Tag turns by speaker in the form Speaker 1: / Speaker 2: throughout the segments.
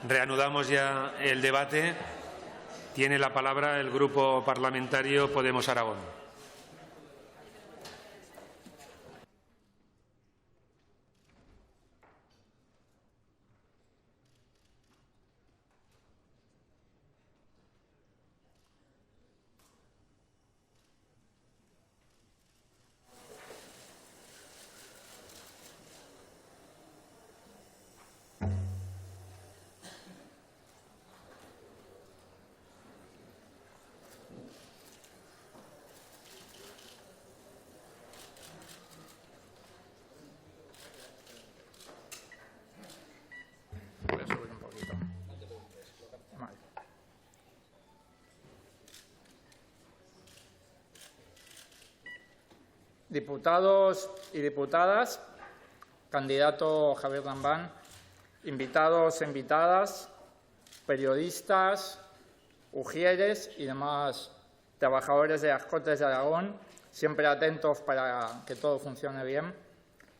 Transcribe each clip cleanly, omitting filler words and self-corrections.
Speaker 1: Reanudamos ya el debate. Tiene la palabra el Grupo Parlamentario Podemos Aragón.
Speaker 2: Diputados y diputadas, candidato Javier Lambán, invitados e invitadas, periodistas, ujieres y demás trabajadores de las Cortes de Aragón, siempre atentos para que todo funcione bien.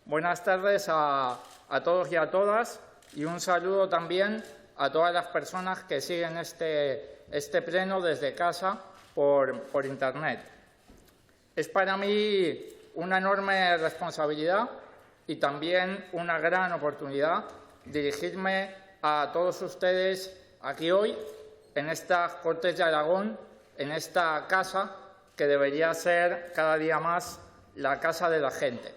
Speaker 2: Buenas tardes a todos y a todas y un saludo también a todas las personas que siguen este pleno desde casa por Internet. Es para mí una enorme responsabilidad y también una gran oportunidad dirigirme a todos ustedes aquí hoy, en estas Cortes de Aragón, en esta casa que debería ser cada día más la casa de la gente.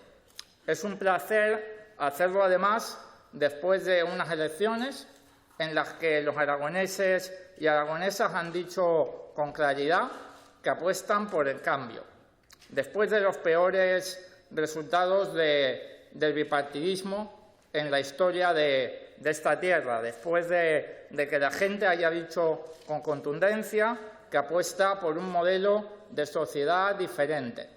Speaker 2: Es un placer hacerlo, además, después de unas elecciones en las que los aragoneses y aragonesas han dicho con claridad que apuestan por el cambio. Después de los peores resultados del bipartidismo en la historia de esta tierra, después de que la gente haya dicho con contundencia que apuesta por un modelo de sociedad diferente,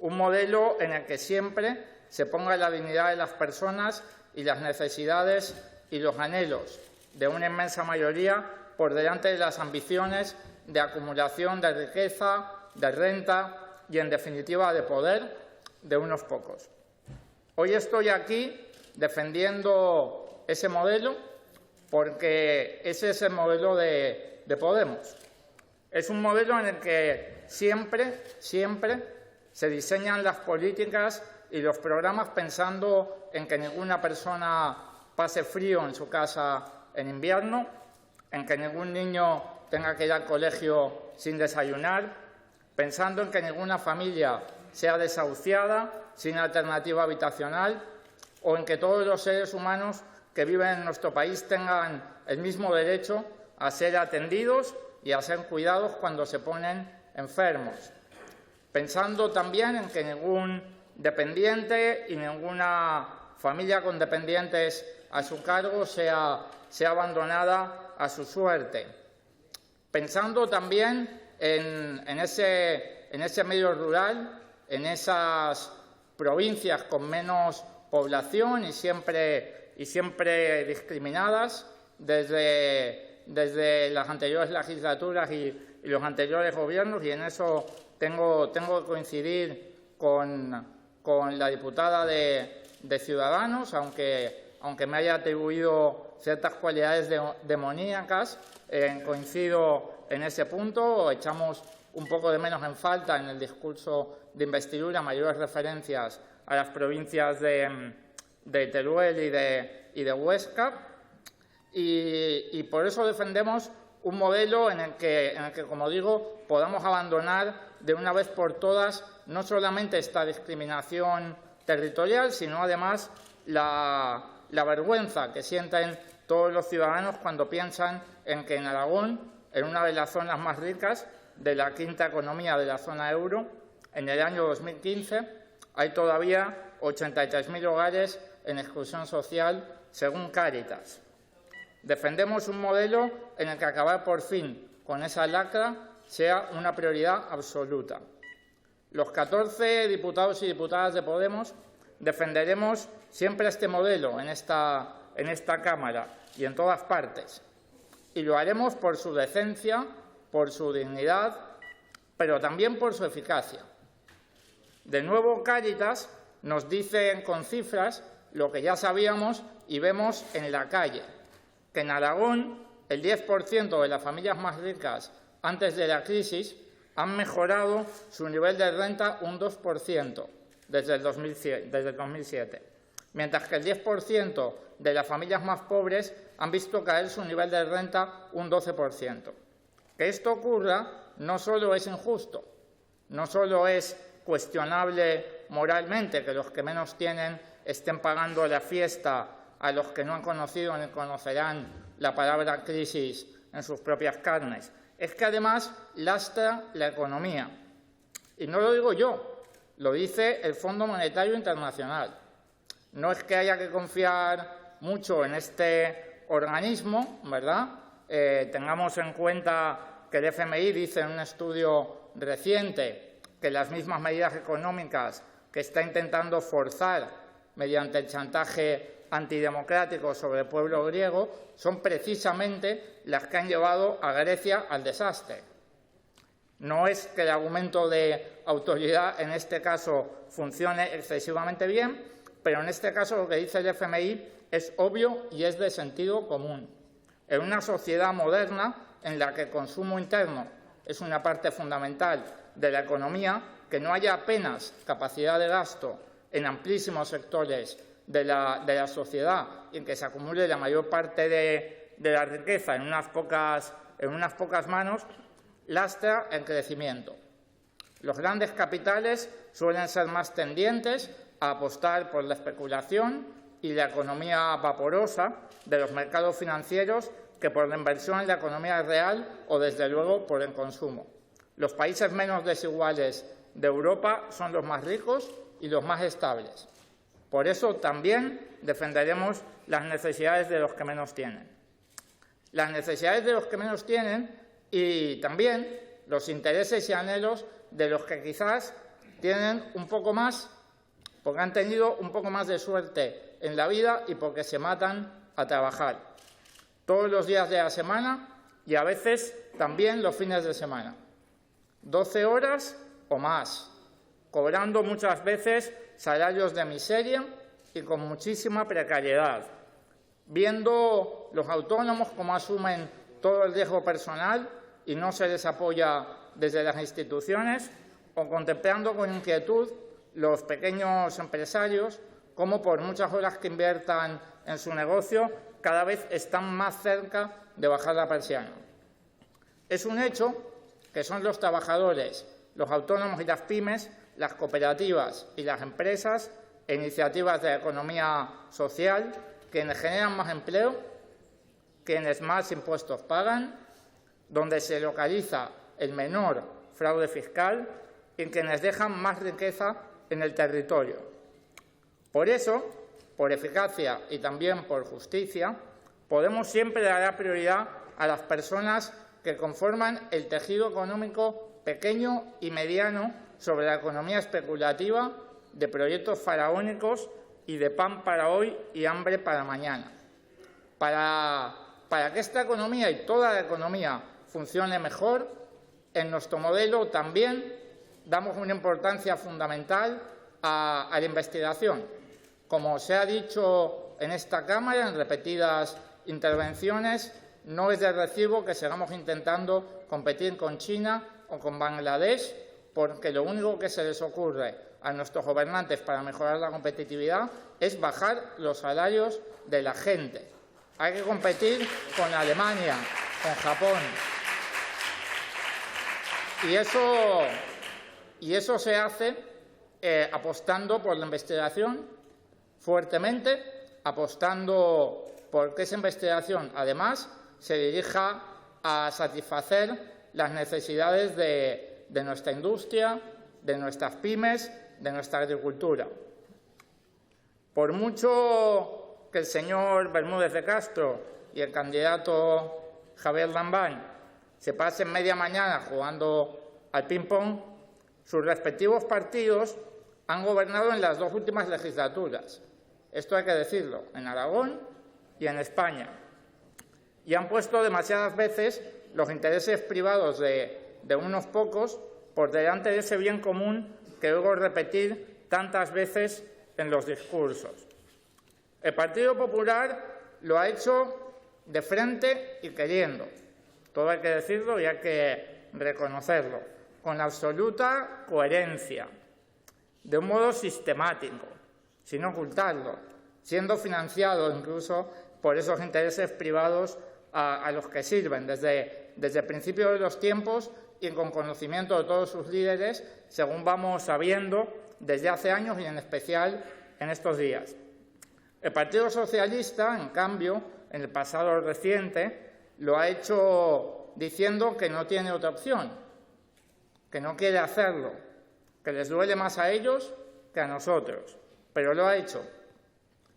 Speaker 2: un modelo en el que siempre se ponga la dignidad de las personas y las necesidades y los anhelos de una inmensa mayoría por delante de las ambiciones de acumulación de riqueza, de renta y, en definitiva, de poder de unos pocos. Hoy estoy aquí defendiendo ese modelo porque ese es el modelo de Podemos. Es un modelo en el que siempre se diseñan las políticas y los programas pensando en que ninguna persona pase frío en su casa en invierno, en que ningún niño tenga que ir al colegio sin desayunar, pensando en que ninguna familia sea desahuciada, sin alternativa habitacional, o en que todos los seres humanos que viven en nuestro país tengan el mismo derecho a ser atendidos y a ser cuidados cuando se ponen enfermos. Pensando también en que ningún dependiente y ninguna familia con dependientes a su cargo sea abandonada a su suerte. Pensando también en ese medio rural, en esas provincias con menos población y siempre discriminadas desde las anteriores legislaturas y los anteriores gobiernos, y en eso tengo que coincidir con la diputada de Ciudadanos, aunque me haya atribuido ciertas cualidades demoníacas, coincido en ese punto. Echamos un poco de menos en falta en el discurso de investidura mayores referencias a las provincias de Teruel y de Huesca, y por eso defendemos un modelo en el que, como digo, podamos abandonar de una vez por todas no solamente esta discriminación territorial, sino además la vergüenza que sienten todos los ciudadanos cuando piensan en que en Aragón, en una de las zonas más ricas de la quinta economía de la zona euro, en el año 2015 hay todavía 83.000 hogares en exclusión social, según Cáritas. Defendemos un modelo en el que acabar por fin con esa lacra sea una prioridad absoluta. Los 14 diputados y diputadas de Podemos defenderemos siempre este modelo en esta Cámara y en todas partes. Y lo haremos por su decencia, por su dignidad, pero también por su eficacia. De nuevo, Cáritas nos dice con cifras lo que ya sabíamos y vemos en la calle. que en Aragón el 10% de las familias más ricas antes de la crisis han mejorado su nivel de renta un 2% desde el 2007, mientras que el 10% de las familias más pobres han visto caer su nivel de renta un 12%. Que esto ocurra no solo es injusto, no solo es cuestionable moralmente que los que menos tienen estén pagando la fiesta a los que no han conocido ni conocerán la palabra crisis en sus propias carnes, es que además lastra la economía. Y no lo digo yo, lo dice el Fondo Monetario Internacional. No es que haya que confiar mucho en este organismo, ¿verdad? Tengamos en cuenta que el FMI dice en un estudio reciente que las mismas medidas económicas que está intentando forzar mediante el chantaje antidemocrático sobre el pueblo griego son precisamente las que han llevado a Grecia al desastre. No es que el argumento de autoridad en este caso funcione excesivamente bien, pero en este caso lo que dice el FMI es obvio y es de sentido común. En una sociedad moderna en la que el consumo interno es una parte fundamental de la economía, que no haya apenas capacidad de gasto en amplísimos sectores de la sociedad y en que se acumule la mayor parte de la riqueza en unas pocas manos, lastra el crecimiento. Los grandes capitales suelen ser más tendientes a apostar por la especulación y la economía vaporosa de los mercados financieros que por la inversión en la economía real o, desde luego, por el consumo. Los países menos desiguales de Europa son los más ricos y los más estables. Por eso también defenderemos las necesidades de los que menos tienen. Las necesidades de los que menos tienen y también los intereses y anhelos de los que quizás tienen un poco más, porque han tenido un poco más de suerte en la vida y porque se matan a trabajar todos los días de la semana y a veces también los fines de semana. 12 horas o más, cobrando muchas veces salarios de miseria y con muchísima precariedad, viendo los autónomos cómo asumen todo el riesgo personal y no se les apoya desde las instituciones, o contemplando con inquietud los pequeños empresarios cómo por muchas horas que inviertan en su negocio cada vez están más cerca de bajar la persiana. Es un hecho que son los trabajadores, los autónomos y las pymes, las cooperativas y las empresas e iniciativas de la economía social quienes generan más empleo, quienes más impuestos pagan, donde se localiza el menor fraude fiscal y quienes dejan más riqueza en el territorio. Por eso, por eficacia y también por justicia, podemos siempre dar prioridad a las personas que conforman el tejido económico pequeño y mediano sobre la economía especulativa de proyectos faraónicos y de pan para hoy y hambre para mañana. Para que esta economía y toda la economía funcione mejor, en nuestro modelo también damos una importancia fundamental a la investigación. Como se ha dicho en esta Cámara en repetidas intervenciones, no es de recibo que sigamos intentando competir con China o con Bangladesh, porque lo único que se les ocurre a nuestros gobernantes para mejorar la competitividad es bajar los salarios de la gente. Hay que competir con Alemania, con Japón. Y eso se hace apostando por la investigación fuertemente, apostando por que esa investigación, además, se dirija a satisfacer las necesidades de nuestra industria, de nuestras pymes, de nuestra agricultura. Por mucho que el señor Bermúdez de Castro y el candidato Javier Lambán se pasen media mañana jugando al ping-pong, sus respectivos partidos han gobernado en las dos últimas legislaturas. Esto hay que decirlo, en Aragón y en España. Y han puesto demasiadas veces los intereses privados de unos pocos por delante de ese bien común que oigo repetir tantas veces en los discursos. El Partido Popular lo ha hecho de frente y queriendo. Todo hay que decirlo y hay que reconocerlo, con absoluta coherencia, de un modo sistemático, sin ocultarlo, siendo financiado incluso por esos intereses privados a los que sirven desde el principio de los tiempos y con conocimiento de todos sus líderes, según vamos sabiendo desde hace años y en especial en estos días. El Partido Socialista, en cambio, en el pasado reciente, lo ha hecho diciendo que no tiene otra opción, que no quiere hacerlo, que les duele más a ellos que a nosotros, pero lo ha hecho,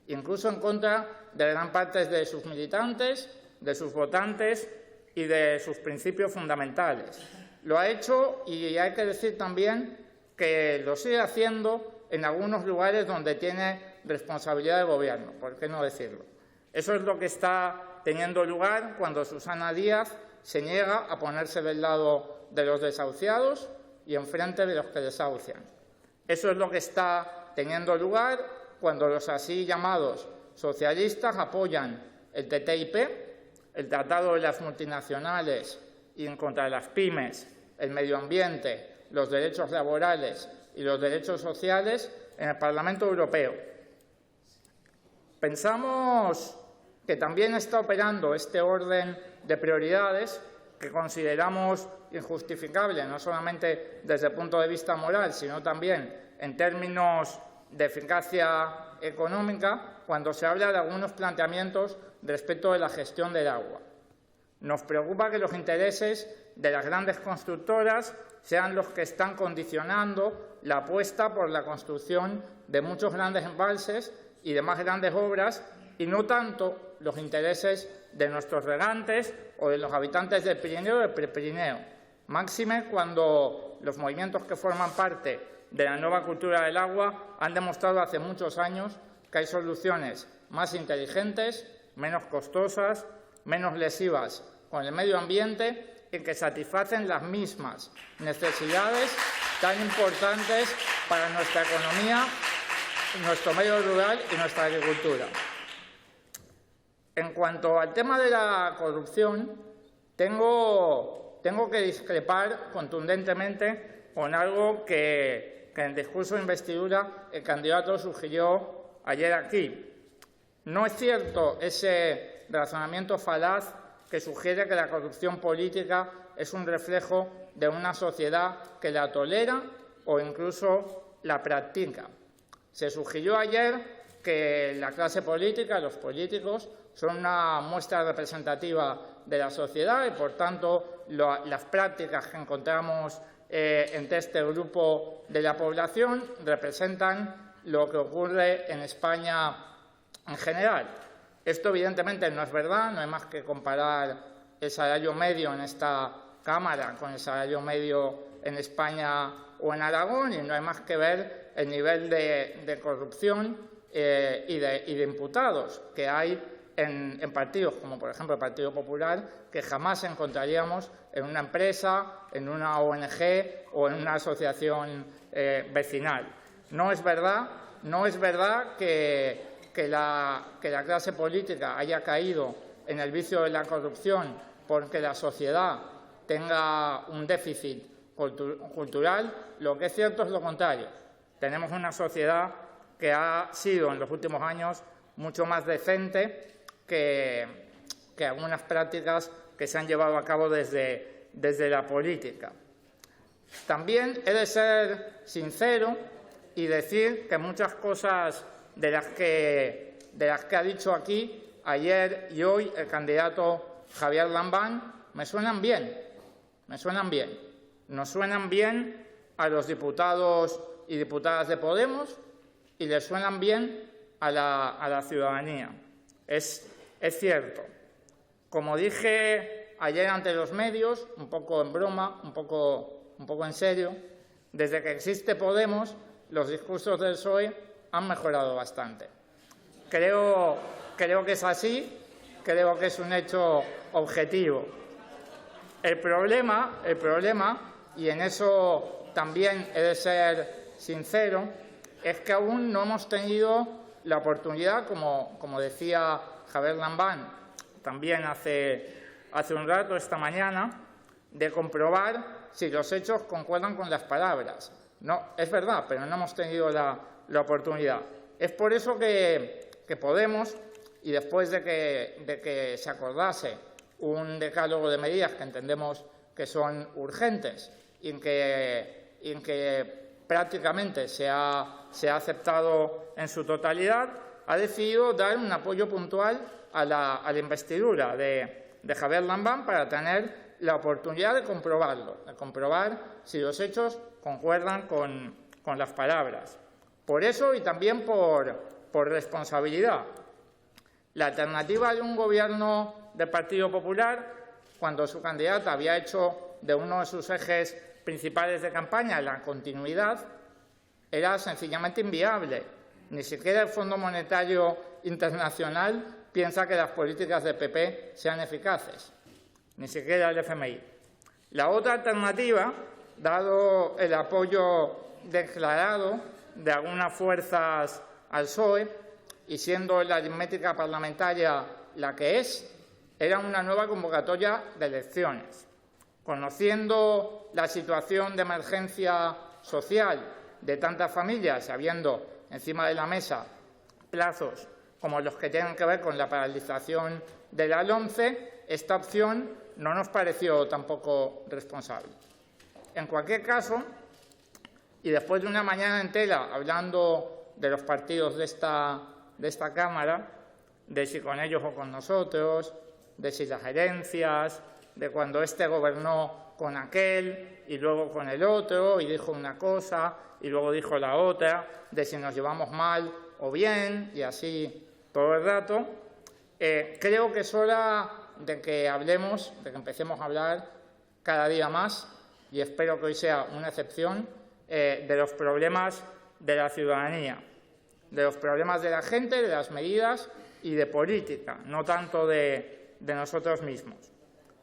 Speaker 2: incluso en contra de gran parte de sus militantes, de sus votantes y de sus principios fundamentales. Lo ha hecho y hay que decir también que lo sigue haciendo en algunos lugares donde tiene responsabilidad de gobierno, ¿por qué no decirlo? Eso es lo que está teniendo lugar cuando Susana Díaz se niega a ponerse del lado de los desahuciados y enfrente de los que desahucian. Eso es lo que está teniendo lugar cuando los así llamados socialistas apoyan el TTIP, el Tratado de las Multinacionales y en contra de las pymes, el medio ambiente, los derechos laborales y los derechos sociales en el Parlamento Europeo. Pensamos que también está operando este orden de prioridades que consideramos injustificable, no solamente desde el punto de vista moral, sino también en términos de eficacia económica, cuando se habla de algunos planteamientos respecto de la gestión del agua. Nos preocupa que los intereses de las grandes constructoras sean los que están condicionando la apuesta por la construcción de muchos grandes embalses y de más grandes obras, y no tanto los intereses de nuestros regantes o de los habitantes del Pirineo o del Prepirineo. Máxime cuando los movimientos que forman parte de la nueva cultura del agua han demostrado hace muchos años que hay soluciones más inteligentes, menos costosas, menos lesivas con el medio ambiente y que satisfacen las mismas necesidades tan importantes para nuestra economía, nuestro medio rural y nuestra agricultura. En cuanto al tema de la corrupción, tengo que discrepar contundentemente con algo que en el discurso de investidura el candidato sugirió ayer aquí. No es cierto ese razonamiento falaz que sugiere que la corrupción política es un reflejo de una sociedad que la tolera o incluso la practica. Se sugirió ayer que la clase política, los políticos, son una muestra representativa de la sociedad y, por tanto, las prácticas que encontramos entre este grupo de la población representan lo que ocurre en España en general. Esto, evidentemente, no es verdad. No hay más que comparar el salario medio en esta Cámara con el salario medio en España o en Aragón, y no hay más que ver el nivel de corrupción y de imputados que hay en partidos como, por ejemplo, el Partido Popular, que jamás encontraríamos en una empresa, en una ONG o en una asociación vecinal. No es verdad que la clase política haya caído en el vicio de la corrupción porque la sociedad tenga un déficit cultural. Lo que es cierto es lo contrario. Tenemos una sociedad que ha sido en los últimos años mucho más decente que algunas prácticas que se han llevado a cabo desde la política. También he de ser sincero y decir que muchas cosas de las que ha dicho aquí ayer y hoy el candidato Javier Lambán me suenan bien. Nos suenan bien a los diputados y diputadas de Podemos y les suenan bien a la ciudadanía. Es cierto. Como dije ayer ante los medios, un poco en broma, un poco en serio, desde que existe Podemos, los discursos del PSOE han mejorado bastante. Creo que es así, creo que es un hecho objetivo. El problema, y en eso también he de ser sincero, es que aún no hemos tenido la oportunidad, como decía Javier Lambán, también hace un rato, esta mañana, de comprobar si los hechos concuerdan con las palabras. No, es verdad, pero no hemos tenido la oportunidad. Es por eso que Podemos, y después de que se acordase un decálogo de medidas que entendemos que son urgentes y en que prácticamente se ha aceptado en su totalidad, ha decidido dar un apoyo puntual a la investidura de Javier Lambán para tener la oportunidad de comprobarlo, de comprobar si los hechos concuerdan con las palabras. Por eso y también por responsabilidad. La alternativa de un gobierno del Partido Popular, cuando su candidata había hecho de uno de sus ejes principales de campaña la continuidad, era sencillamente inviable. Ni siquiera el Fondo Monetario Internacional piensa que las políticas del PP sean eficaces, ni siquiera el FMI. La otra alternativa, dado el apoyo declarado de algunas fuerzas al PSOE, y siendo la aritmética parlamentaria la que es, era una nueva convocatoria de elecciones. Conociendo la situación de emergencia social de tantas familias, habiendo encima de la mesa plazos como los que tienen que ver con la paralización de la LOMCE, esta opción no nos pareció tampoco responsable. En cualquier caso, y después de una mañana entera hablando de los partidos de esta Cámara, de si con ellos o con nosotros, de si las herencias, de cuando este gobernó con aquel y luego con el otro y dijo una cosa y luego dijo la otra, de si nos llevamos mal o bien y así todo el rato, creo que es hora de que hablemos, de que empecemos a hablar cada día más, y espero que hoy sea una excepción, de los problemas de la ciudadanía, de los problemas de la gente, de las medidas y de política, no tanto de nosotros mismos.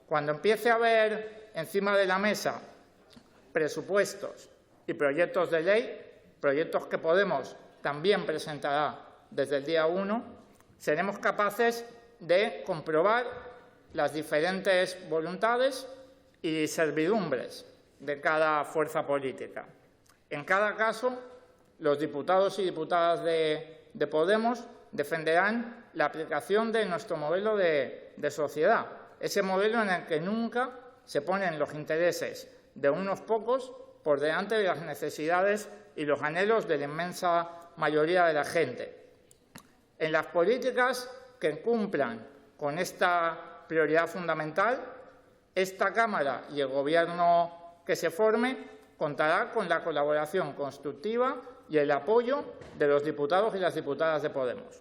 Speaker 2: Cuando empiece a haber encima de la mesa presupuestos y proyectos de ley, proyectos que Podemos también presentará desde el día 1, seremos capaces de comprobar las diferentes voluntades y servidumbres de cada fuerza política. En cada caso, los diputados y diputadas de Podemos defenderán la aplicación de nuestro modelo de sociedad, ese modelo en el que nunca se ponen los intereses de unos pocos por delante de las necesidades y los anhelos de la inmensa mayoría de la gente. En las políticas que cumplan con esta prioridad fundamental, esta Cámara y el Gobierno que se forme contará con la colaboración constructiva y el apoyo de los diputados y las diputadas de Podemos.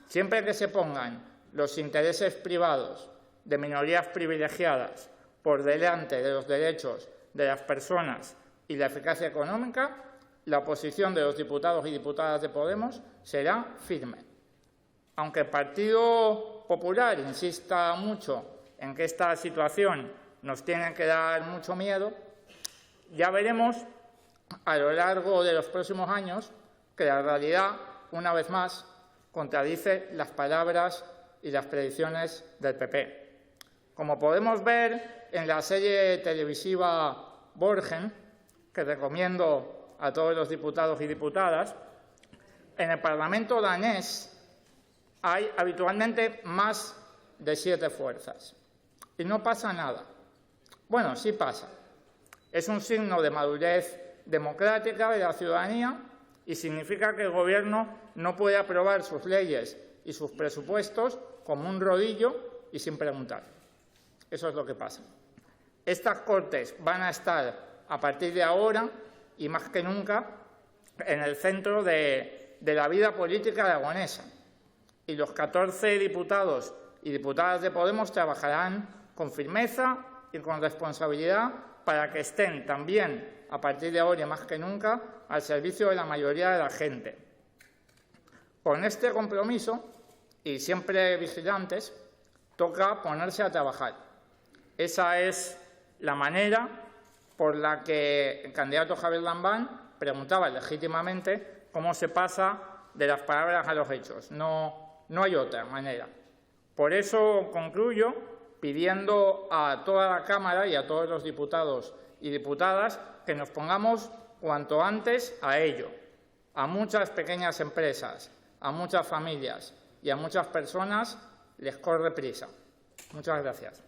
Speaker 2: Siempre que se pongan los intereses privados de minorías privilegiadas por delante de los derechos de las personas y la eficacia económica, la posición de los diputados y diputadas de Podemos será firme. Aunque el Partido Popular insista mucho en que esta situación nos tiene que dar mucho miedo, ya veremos a lo largo de los próximos años que la realidad, una vez más, contradice las palabras y las predicciones del PP. Como podemos ver en la serie televisiva Borgen, que recomiendo a todos los diputados y diputadas, en el Parlamento danés hay habitualmente más de 7 fuerzas. Y no pasa nada. Bueno, sí pasa. Es un signo de madurez democrática de la ciudadanía y significa que el Gobierno no puede aprobar sus leyes y sus presupuestos como un rodillo y sin preguntar. Eso es lo que pasa. Estas Cortes van a estar a partir de ahora y más que nunca en el centro de la vida política aragonesa. Y los 14 diputados y diputadas de Podemos trabajarán con firmeza y con responsabilidad para que estén también, a partir de ahora y más que nunca, al servicio de la mayoría de la gente. Con este compromiso, y siempre vigilantes, toca ponerse a trabajar. Esa es la manera por la que el candidato Javier Lambán preguntaba legítimamente cómo se pasa de las palabras a los hechos. No hay otra manera. Por eso concluyo pidiendo a toda la Cámara y a todos los diputados y diputadas que nos pongamos cuanto antes a ello. A muchas pequeñas empresas, a muchas familias y a muchas personas les corre prisa. Muchas gracias.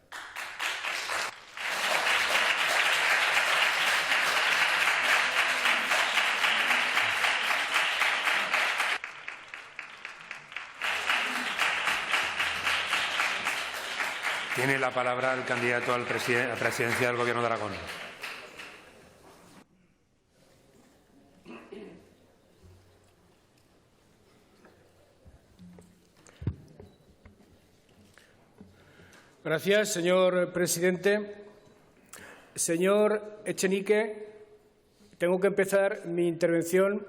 Speaker 1: Tiene la palabra el candidato a la presidencia del Gobierno de Aragón.
Speaker 3: Gracias, señor presidente. Señor Echenique, tengo que empezar mi intervención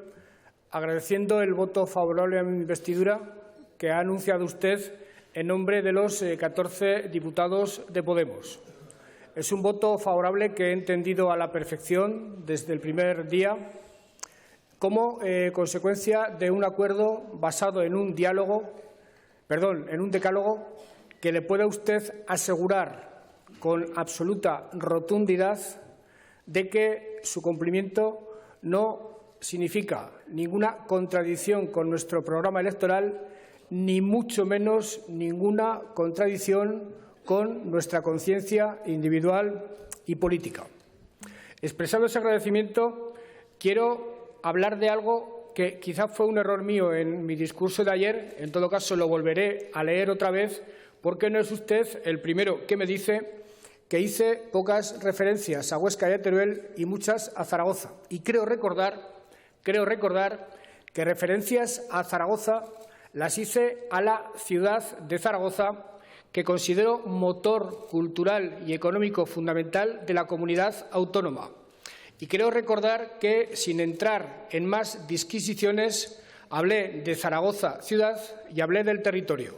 Speaker 3: agradeciendo el voto favorable a mi investidura que ha anunciado usted en nombre de los 14 diputados de Podemos. Es un voto favorable que he entendido a la perfección desde el primer día como consecuencia de un acuerdo basado en un decálogo que le pueda usted asegurar con absoluta rotundidad de que su cumplimiento no significa ninguna contradicción con nuestro programa electoral, ni mucho menos ninguna contradicción con nuestra conciencia individual y política. Expresado ese agradecimiento, quiero hablar de algo que quizá fue un error mío en mi discurso de ayer. En todo caso, lo volveré a leer otra vez, porque no es usted el primero que me dice que hice pocas referencias a Huesca y a Teruel y muchas a Zaragoza. Y creo recordar que referencias a Zaragoza las hice a la ciudad de Zaragoza, que considero motor cultural y económico fundamental de la comunidad autónoma. Y creo recordar que, sin entrar en más disquisiciones, hablé de Zaragoza ciudad y hablé del territorio.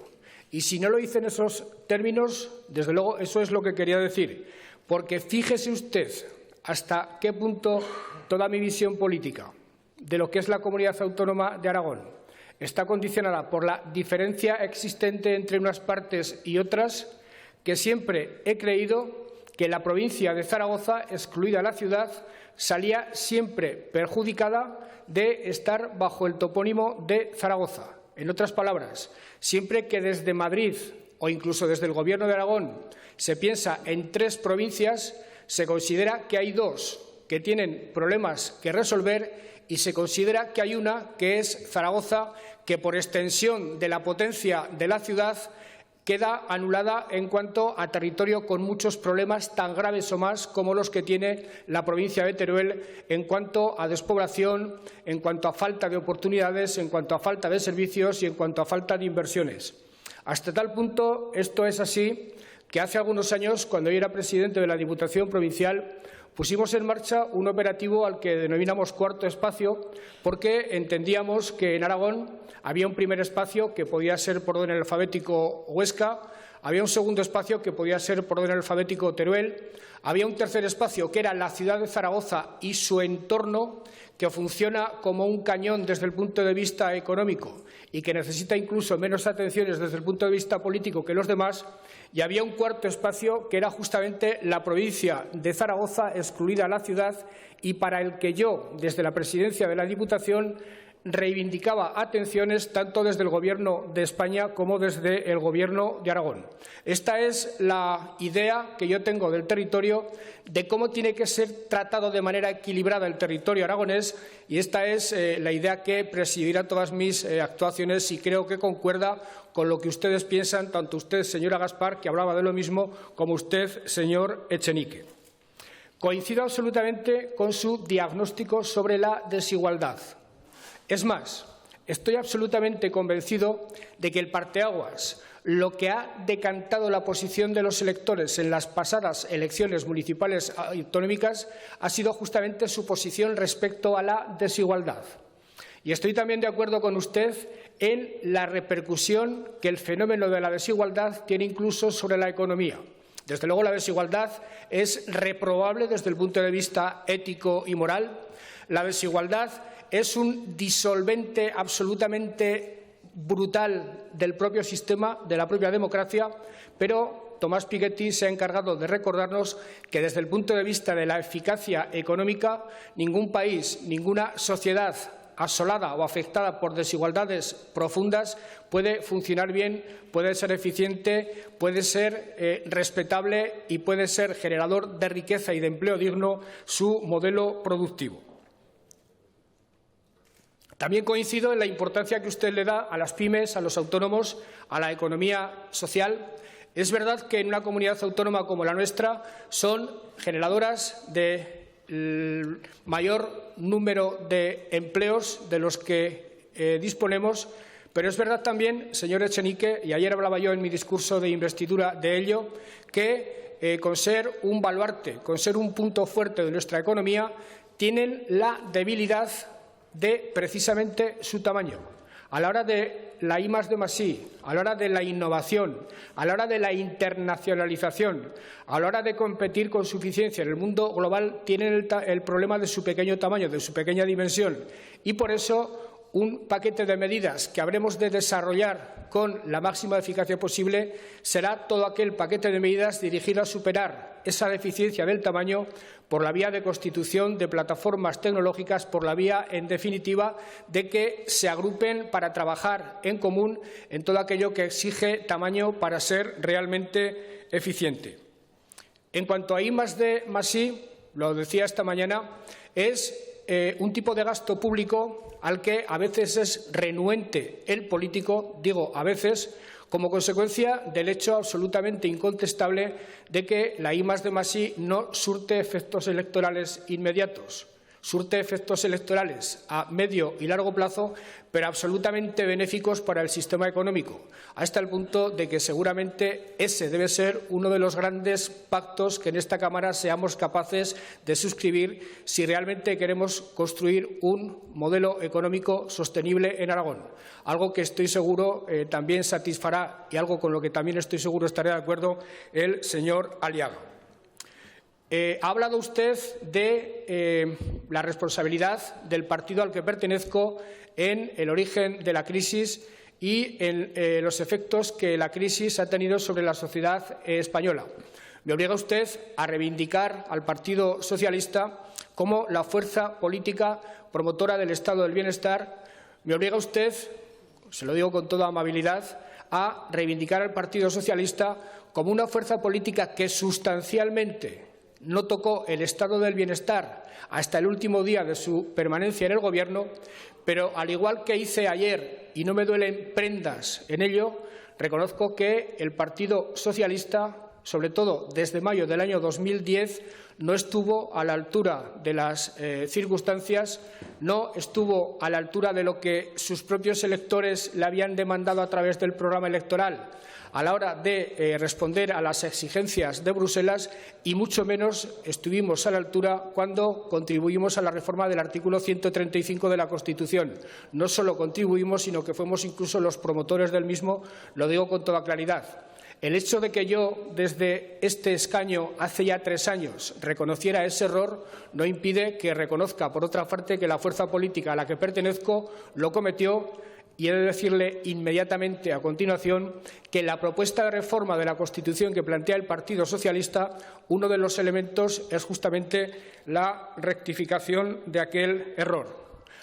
Speaker 3: Y si no lo hice en esos términos, desde luego eso es lo que quería decir, porque fíjese usted hasta qué punto toda mi visión política de lo que es la comunidad autónoma de Aragón está condicionada por la diferencia existente entre unas partes y otras, que siempre he creído que la provincia de Zaragoza, excluida la ciudad, salía siempre perjudicada de estar bajo el topónimo de Zaragoza. En otras palabras, siempre que desde Madrid o incluso desde el Gobierno de Aragón se piensa en 3 provincias, se considera que hay 2 que tienen problemas que resolver y se considera que hay una, que es Zaragoza, que por extensión de la potencia de la ciudad queda anulada en cuanto a territorio con muchos problemas tan graves o más como los que tiene la provincia de Teruel en cuanto a despoblación, en cuanto a falta de oportunidades, en cuanto a falta de servicios y en cuanto a falta de inversiones. Hasta tal punto esto es así que hace algunos años, cuando yo era presidente de la Diputación Provincial, pusimos en marcha un operativo al que denominamos Cuarto Espacio, porque entendíamos que en Aragón había un primer espacio que podía ser por orden alfabético Huesca, había un segundo espacio que podía ser por orden alfabético Teruel, había un tercer espacio que era la ciudad de Zaragoza y su entorno, que funciona como un cañón desde el punto de vista económico y que necesita incluso menos atenciones desde el punto de vista político que los demás, y había un cuarto espacio que era justamente la provincia de Zaragoza, excluida la ciudad, y para el que yo, desde la presidencia de la Diputación, reivindicaba atenciones tanto desde el Gobierno de España como desde el Gobierno de Aragón. Esta es la idea que yo tengo del territorio, de cómo tiene que ser tratado de manera equilibrada el territorio aragonés, y esta es la idea que presidirá todas mis actuaciones, y creo que concuerda con lo que ustedes piensan, tanto usted, señora Gaspar, que hablaba de lo mismo, como usted, señor Echenique. Coincido absolutamente con su diagnóstico sobre la desigualdad. Es más, estoy absolutamente convencido de que el parteaguas, lo que ha decantado la posición de los electores en las pasadas elecciones municipales autonómicas, ha sido justamente su posición respecto a la desigualdad. Y estoy también de acuerdo con usted en la repercusión que el fenómeno de la desigualdad tiene incluso sobre la economía. Desde luego, la desigualdad es reprobable desde el punto de vista ético y moral. La desigualdad es un disolvente absolutamente brutal del propio sistema, de la propia democracia, pero Tomás Piketty se ha encargado de recordarnos que desde el punto de vista de la eficacia económica, ningún país, ninguna sociedad asolada o afectada por desigualdades profundas puede funcionar bien, puede ser eficiente, puede ser respetable y puede ser generador de riqueza y de empleo digno su modelo productivo. También coincido en la importancia que usted le da a las pymes, a los autónomos, a la economía social. Es verdad que en una comunidad autónoma como la nuestra son generadoras de el mayor número de empleos de los que disponemos, pero es verdad también, señor Echenique, y ayer hablaba yo en mi discurso de investidura de ello, que con ser un baluarte, con ser un punto fuerte de nuestra economía, tienen la debilidad de precisamente su tamaño. A la hora de la I+D+I, a la hora de la innovación, a la hora de la internacionalización, a la hora de competir con suficiencia en el mundo global, tienen el problema de su pequeño tamaño, de su pequeña dimensión. Y por eso un paquete de medidas que habremos de desarrollar con la máxima eficacia posible será todo aquel paquete de medidas dirigido a superar esa deficiencia del tamaño por la vía de constitución de plataformas tecnológicas, por la vía, en definitiva, de que se agrupen para trabajar en común en todo aquello que exige tamaño para ser realmente eficiente. En cuanto a I+D+I, lo decía esta mañana, es un tipo de gasto público al que a veces es renuente el político, digo a veces, como consecuencia del hecho absolutamente incontestable de que la I+D+I no surte efectos electorales inmediatos, surte efectos electorales a medio y largo plazo, pero absolutamente benéficos para el sistema económico, hasta el punto de que seguramente ese debe ser uno de los grandes pactos que en esta Cámara seamos capaces de suscribir si realmente queremos construir un modelo económico sostenible en Aragón, algo que estoy seguro también satisfará y algo con lo que también estoy seguro estará de acuerdo el señor Aliaga. Ha hablado usted de la responsabilidad del partido al que pertenezco en el origen de la crisis y en los efectos que la crisis ha tenido sobre la sociedad española. Me obliga usted a reivindicar al Partido Socialista como la fuerza política promotora del Estado del Bienestar. Me obliga usted, se lo digo con toda amabilidad, a reivindicar al Partido Socialista como una fuerza política que sustancialmente no tocó el estado del bienestar hasta el último día de su permanencia en el Gobierno, pero al igual que hice ayer, y no me duelen prendas en ello, reconozco que el Partido Socialista, sobre todo desde mayo del año 2010, no estuvo a la altura de las circunstancias, no estuvo a la altura de lo que sus propios electores le habían demandado a través del programa electoral a la hora de responder a las exigencias de Bruselas y mucho menos estuvimos a la altura cuando contribuimos a la reforma del artículo 135 de la Constitución. No solo contribuimos, sino que fuimos incluso los promotores del mismo, lo digo con toda claridad. El hecho de que yo, desde este escaño, hace ya 3 años, reconociera ese error, no impide que reconozca, por otra parte, que la fuerza política a la que pertenezco lo cometió. Y he de decirle inmediatamente a continuación que la propuesta de reforma de la Constitución que plantea el Partido Socialista, uno de los elementos es justamente la rectificación de aquel error.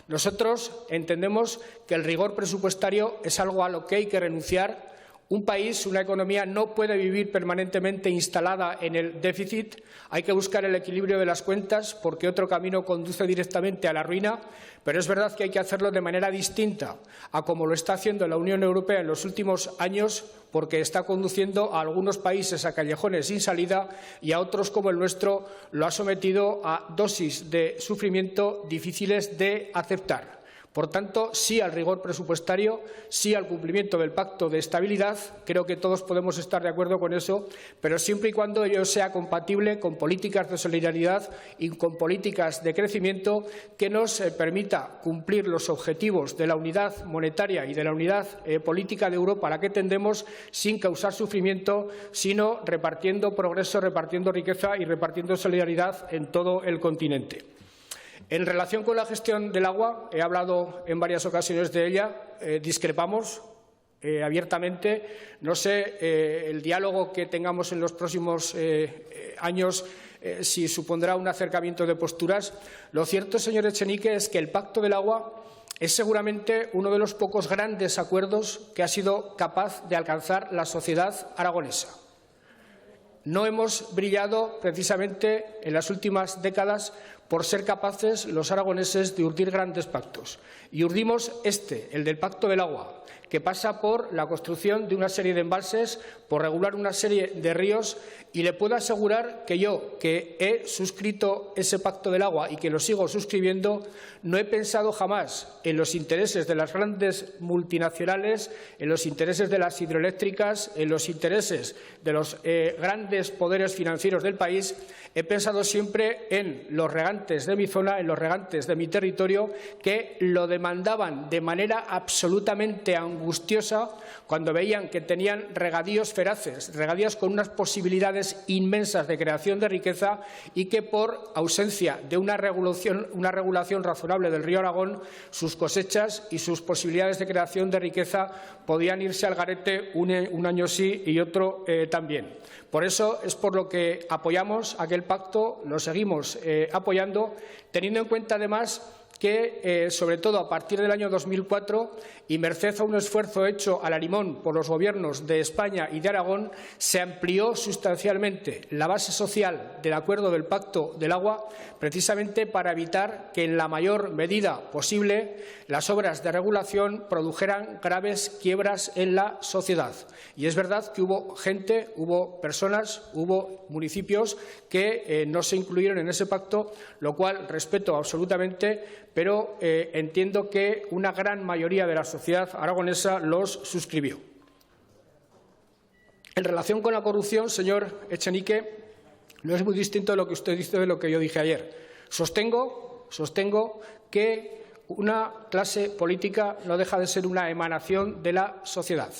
Speaker 3: Nosotros entendemos que el rigor presupuestario es algo a lo que hay que renunciar. Un país, una economía, no puede vivir permanentemente instalada en el déficit. Hay que buscar el equilibrio de las cuentas porque otro camino conduce directamente a la ruina, pero es verdad que hay que hacerlo de manera distinta a como lo está haciendo la Unión Europea en los últimos años, porque está conduciendo a algunos países a callejones sin salida y a otros como el nuestro lo ha sometido a dosis de sufrimiento difíciles de aceptar. Por tanto, sí al rigor presupuestario, sí al cumplimiento del Pacto de Estabilidad. Creo que todos podemos estar de acuerdo con eso, pero siempre y cuando ello sea compatible con políticas de solidaridad y con políticas de crecimiento que nos permita cumplir los objetivos de la unidad monetaria y de la unidad política de Europa a la que tendemos sin causar sufrimiento, sino repartiendo progreso, repartiendo riqueza y repartiendo solidaridad en todo el continente. En relación con la gestión del agua, he hablado en varias ocasiones de ella, discrepamos abiertamente. No sé el diálogo que tengamos en los próximos años si supondrá un acercamiento de posturas. Lo cierto, señor Echenique, es que el Pacto del Agua es seguramente uno de los pocos grandes acuerdos que ha sido capaz de alcanzar la sociedad aragonesa. No hemos brillado precisamente en las últimas décadas por ser capaces los aragoneses de urdir grandes pactos. Y urdimos el del Pacto del Agua, que pasa por la construcción de una serie de embalses, por regular una serie de ríos, y le puedo asegurar que yo, que he suscrito ese Pacto del Agua y que lo sigo suscribiendo, no he pensado jamás en los intereses de las grandes multinacionales, en los intereses de las hidroeléctricas, en los intereses de los grandes poderes financieros del país. He pensado siempre en los regantes de mi zona, en los regantes de mi territorio, que lo demandaban de manera absolutamente angustiosa cuando veían que tenían regadíos feraces, regadíos con unas posibilidades inmensas de creación de riqueza y que por ausencia de una regulación razonable del río Aragón, sus cosechas y sus posibilidades de creación de riqueza podían irse al garete un año sí y otro también. Por eso es por lo que apoyamos aquel pacto, lo seguimos apoyando, teniendo en cuenta además que, sobre todo a partir del año 2004, y merced a un esfuerzo hecho a la limón por los gobiernos de España y de Aragón, se amplió sustancialmente la base social del acuerdo del Pacto del Agua, precisamente para evitar que, en la mayor medida posible, las obras de regulación produjeran graves quiebras en la sociedad. Y es verdad que hubo gente, hubo personas, hubo municipios que no se incluyeron en ese pacto, lo cual respeto absolutamente, pero entiendo que una gran mayoría de la sociedad aragonesa los suscribió. En relación con la corrupción, señor Echenique, no es muy distinto de lo que usted dice de lo que yo dije ayer. Sostengo que una clase política no deja de ser una emanación de la sociedad.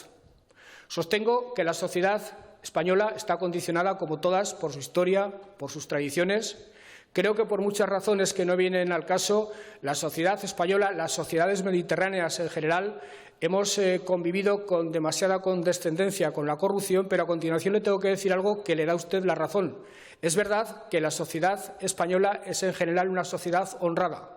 Speaker 3: Sostengo que la sociedad española está condicionada, como todas, por su historia, por sus tradiciones. Creo que, por muchas razones que no vienen al caso, la sociedad española, las sociedades mediterráneas en general, hemos convivido con demasiada condescendencia con la corrupción, pero a continuación le tengo que decir algo que le da a usted la razón. Es verdad que la sociedad española es en general una sociedad honrada,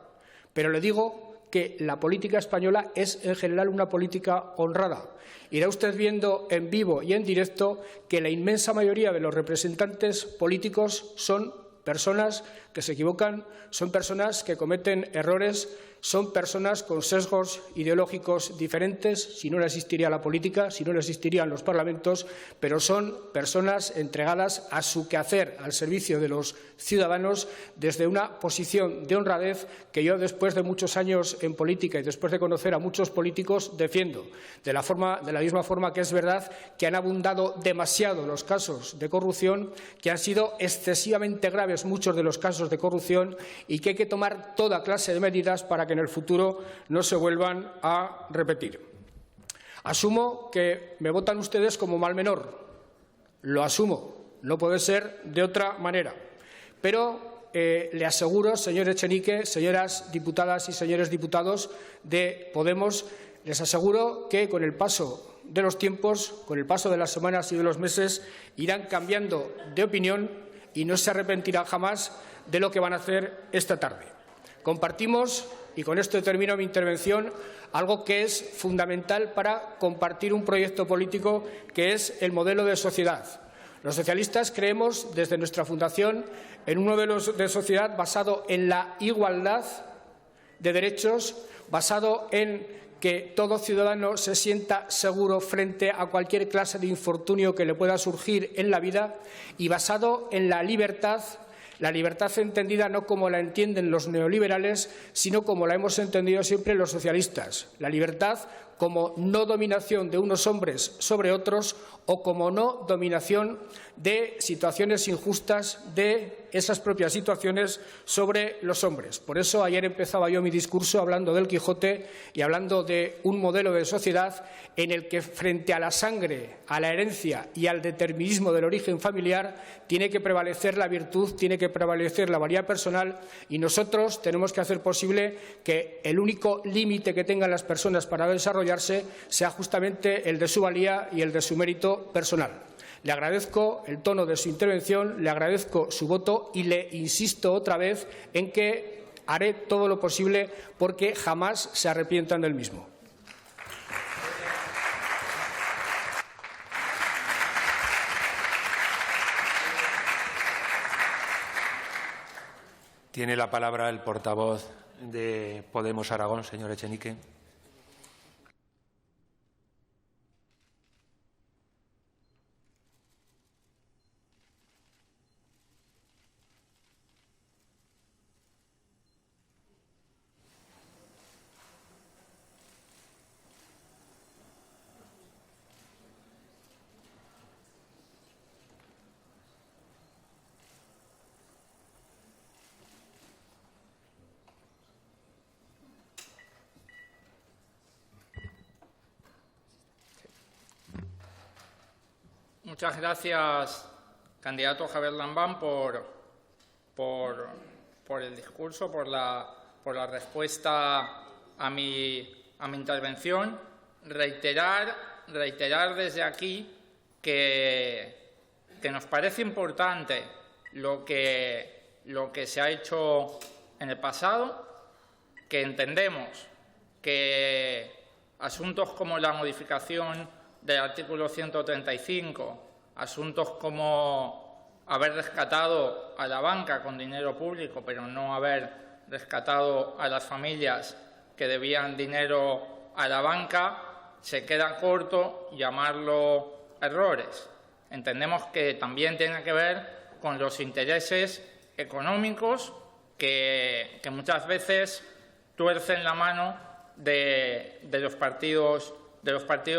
Speaker 3: pero le digo que la política española es en general una política honrada. Irá usted viendo en vivo y en directo que la inmensa mayoría de los representantes políticos son personas que se equivocan, son personas que cometen errores, son personas con sesgos ideológicos diferentes. Si no, no existiría la política, si no, no existirían los parlamentos, pero son personas entregadas a su quehacer, al servicio de los ciudadanos, desde una posición de honradez que yo, después de muchos años en política y después de conocer a muchos políticos, defiendo. De la misma forma que es verdad que han abundado demasiado los casos de corrupción, que han sido excesivamente graves muchos de los casos de corrupción y que hay que tomar toda clase de medidas para que en el futuro no se vuelvan a repetir. Asumo que me votan ustedes como mal menor. Lo asumo. No puede ser de otra manera. Pero le aseguro, señor Echenique, señoras diputadas y señores diputados de Podemos, les aseguro que con el paso de los tiempos, con el paso de las semanas y de los meses, irán cambiando de opinión y no se arrepentirán jamás de lo que van a hacer esta tarde. Compartimos, y con esto termino mi intervención, algo que es fundamental para compartir un proyecto político, que es el modelo de sociedad. Los socialistas creemos, desde nuestra fundación, en un modelo de sociedad basado en la igualdad de derechos, basado en que todo ciudadano se sienta seguro frente a cualquier clase de infortunio que le pueda surgir en la vida, y basado en la libertad entendida no como la entienden los neoliberales, sino como la hemos entendido siempre los socialistas. La libertad como no dominación de unos hombres sobre otros o como no dominación de situaciones injustas de esas propias situaciones sobre los hombres. Por eso ayer empezaba yo mi discurso hablando del Quijote y hablando de un modelo de sociedad en el que, frente a la sangre, a la herencia y al determinismo del origen familiar, tiene que prevalecer la virtud, tiene que prevalecer la valía personal, y nosotros tenemos que hacer posible que el único límite que tengan las personas para desarrollarse sea justamente el de su valía y el de su mérito personal. Le agradezco el tono de su intervención, le agradezco su voto y le insisto otra vez en que haré todo lo posible porque jamás se arrepientan del mismo.
Speaker 1: Tiene la palabra el portavoz de Podemos Aragón, señor Echenique.
Speaker 2: Muchas gracias, candidato Javier Lambán, por el discurso, por la respuesta a mi intervención. Reiterar desde aquí que nos parece importante lo que se ha hecho en el pasado, que entendemos que asuntos como la modificación del artículo 135, asuntos como haber rescatado a la banca con dinero público, pero no haber rescatado a las familias que debían dinero a la banca, se queda corto llamarlo errores. Entendemos que también tiene que ver con los intereses económicos que muchas veces tuercen la mano de los partidos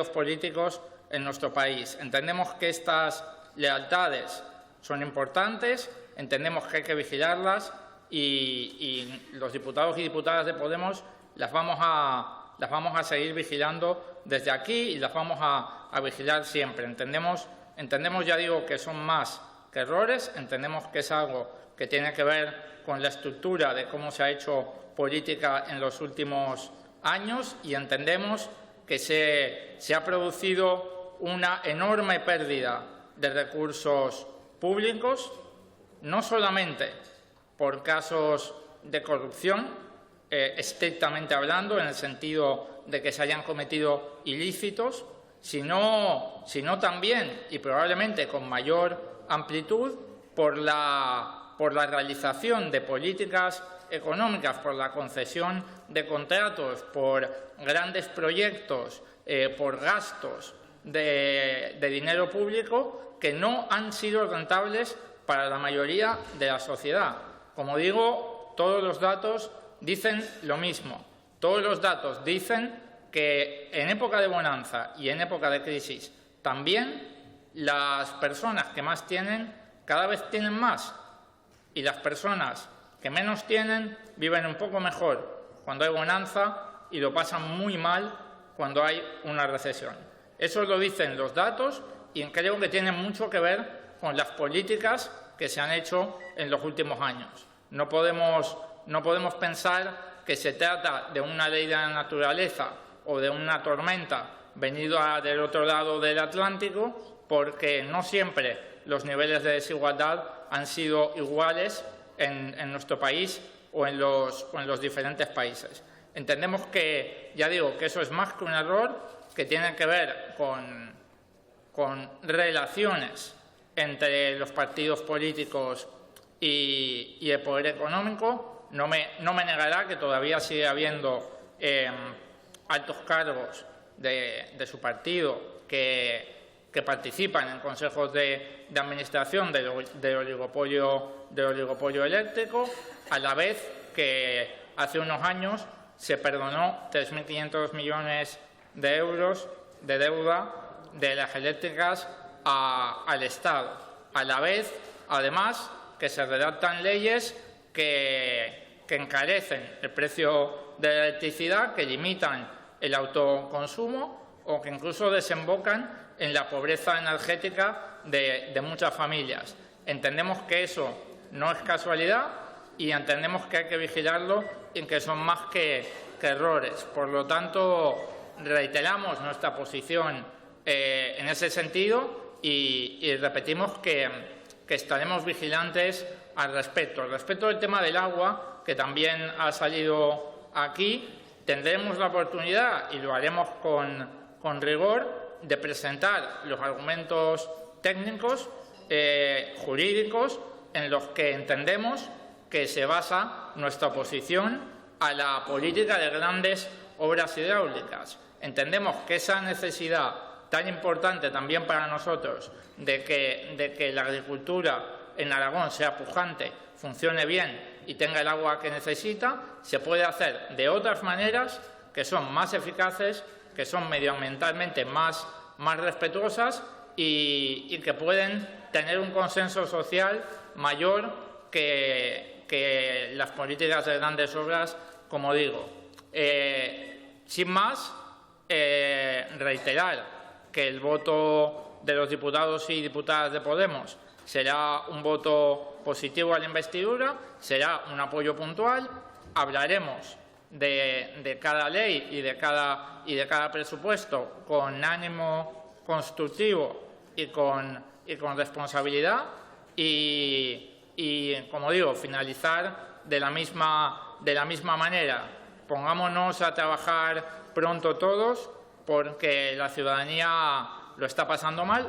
Speaker 2: políticos en nuestro país. Entendemos que estas lealtades son importantes, entendemos que hay que vigilarlas y los diputados y diputadas de Podemos las vamos a seguir vigilando desde aquí y las vamos a vigilar siempre. Entendemos, ya digo, que son más que errores, entendemos que es algo que tiene que ver con la estructura de cómo se ha hecho política en los últimos años y entendemos que se ha producido una enorme pérdida de recursos públicos, no solamente por casos de corrupción, estrictamente hablando, en el sentido de que se hayan cometido ilícitos, sino también, y probablemente con mayor amplitud, por la realización de políticas económicas, por la concesión de contratos, por grandes proyectos, por gastos de dinero público que no han sido rentables para la mayoría de la sociedad. Como digo, todos los datos dicen lo mismo. Todos los datos dicen que en época de bonanza y en época de crisis también las personas que más tienen cada vez tienen más y las personas que menos tienen viven un poco mejor cuando hay bonanza y lo pasan muy mal cuando hay una recesión. Eso lo dicen los datos y creo que tiene mucho que ver con las políticas que se han hecho en los últimos años. No podemos pensar que se trata de una ley de la naturaleza o de una tormenta venida del otro lado del Atlántico, porque no siempre los niveles de desigualdad han sido iguales en nuestro país o en los diferentes países. Entendemos que, ya digo, que eso es más que un error, que tiene que ver con relaciones entre los partidos políticos y el poder económico. No me negará que todavía sigue habiendo altos cargos de su partido que participan en consejos de administración del oligopolio eléctrico, a la vez que hace unos años se perdonó 3.500 millones de euros de deuda de las eléctricas al Estado. A la vez, además, que se redactan leyes que encarecen el precio de la electricidad, que limitan el autoconsumo o que incluso desembocan en la pobreza energética de muchas familias. Entendemos que eso no es casualidad y entendemos que hay que vigilarlo y que son más que errores. Por lo tanto, reiteramos nuestra posición en ese sentido y repetimos que estaremos vigilantes al respecto. Respecto del tema del agua, que también ha salido aquí, tendremos la oportunidad, y lo haremos con rigor, de presentar los argumentos técnicos, jurídicos, en los que entendemos que se basa nuestra oposición a la política de grandes obras hidráulicas. Entendemos que esa necesidad tan importante también para nosotros de que la agricultura en Aragón sea pujante, funcione bien y tenga el agua que necesita, se puede hacer de otras maneras que son más eficaces, que son medioambientalmente más respetuosas y que pueden tener un consenso social mayor que las políticas de grandes obras, como digo. Sin más, reiterar que el voto de los diputados y diputadas de Podemos será un voto positivo a la investidura, será un apoyo puntual. Hablaremos de cada ley y de cada presupuesto con ánimo constructivo y con responsabilidad y, como digo, finalizar de la misma manera. Pongámonos a trabajar pronto todos, porque la ciudadanía lo está pasando mal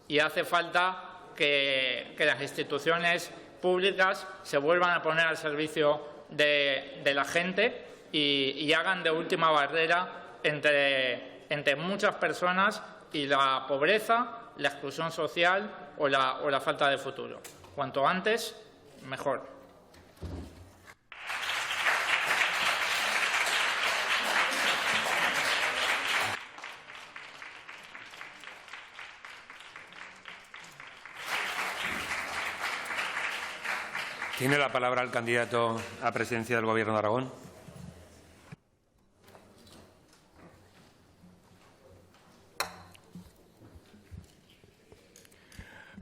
Speaker 2: y hace falta que las instituciones públicas se vuelvan a poner al servicio de la gente y hagan de última barrera entre muchas personas y la pobreza, la exclusión social o la falta de futuro. Cuanto antes, mejor.
Speaker 1: Tiene la palabra el candidato a presidencia del Gobierno de Aragón.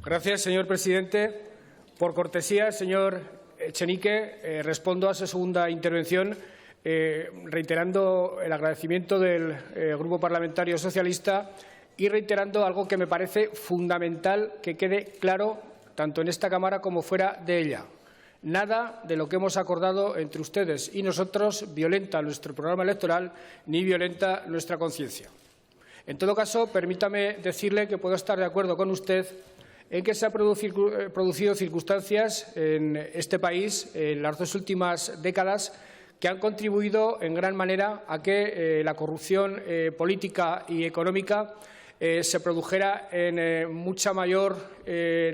Speaker 3: Gracias, señor presidente. Por cortesía, señor Echenique, respondo a su segunda intervención reiterando el agradecimiento del Grupo Parlamentario Socialista y reiterando algo que me parece fundamental que quede claro tanto en esta Cámara como fuera de ella. Nada de lo que hemos acordado entre ustedes y nosotros violenta nuestro programa electoral ni violenta nuestra conciencia. En todo caso, permítame decirle que puedo estar de acuerdo con usted en que se han producido circunstancias en este país en las dos últimas décadas que han contribuido en gran manera a que la corrupción política y económica se produjera en mucha mayor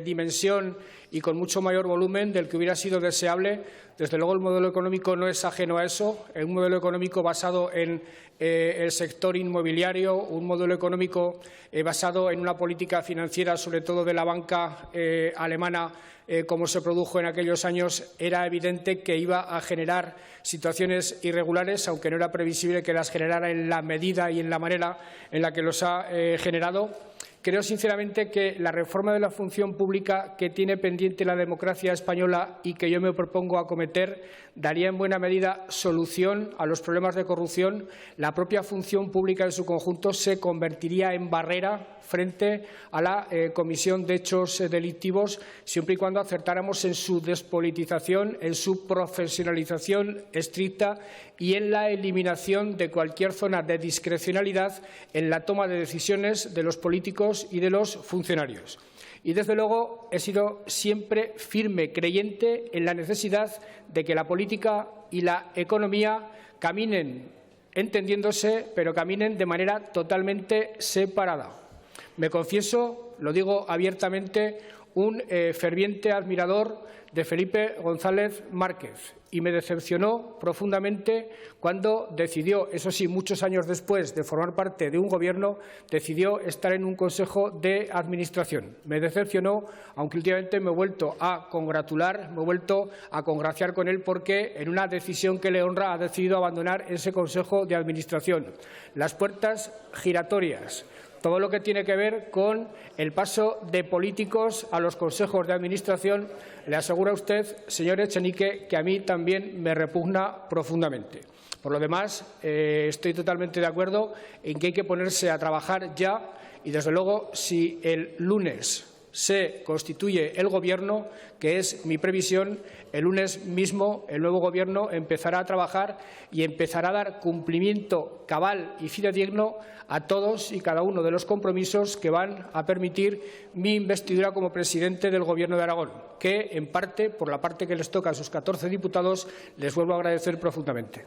Speaker 3: dimensión y con mucho mayor volumen del que hubiera sido deseable. Desde luego, el modelo económico no es ajeno a eso. Es un modelo económico basado en el sector inmobiliario, un modelo económico basado en una política financiera, sobre todo de la banca alemana, como se produjo en aquellos años. Era evidente que iba a generar situaciones irregulares, aunque no era previsible que las generara en la medida y en la manera en la que los ha generado. Creo sinceramente que la reforma de la función pública que tiene pendiente la democracia española y que yo me propongo acometer daría en buena medida solución a los problemas de corrupción. La propia función pública en su conjunto se convertiría en barrera frente a la comisión de hechos delictivos, siempre y cuando acertáramos en su despolitización, en su profesionalización estricta y en la eliminación de cualquier zona de discrecionalidad en la toma de decisiones de los políticos y de los funcionarios. Y, desde luego, he sido siempre firme creyente en la necesidad de que la política y la economía caminen entendiéndose, pero caminen de manera totalmente separada. Me confieso, lo digo abiertamente, un ferviente admirador de Felipe González Márquez y me decepcionó profundamente cuando decidió, eso sí, muchos años después de formar parte de un Gobierno, decidió estar en un Consejo de Administración. Me decepcionó, aunque últimamente me he vuelto a congratular, me he vuelto a congraciar con él porque en una decisión que le honra ha decidido abandonar ese Consejo de Administración. Las puertas giratorias, todo lo que tiene que ver con el paso de políticos a los consejos de administración, le aseguro a usted, señor Echenique, que a mí también me repugna profundamente. Por lo demás, estoy totalmente de acuerdo en que hay que ponerse a trabajar ya y, desde luego, si el lunes se constituye el Gobierno, que es mi previsión, el lunes mismo el nuevo Gobierno empezará a trabajar y empezará a dar cumplimiento cabal y fidedigno a todos y cada uno de los compromisos que van a permitir mi investidura como presidente del Gobierno de Aragón, que, en parte, por la parte que les toca a sus 14 diputados, les vuelvo a agradecer profundamente.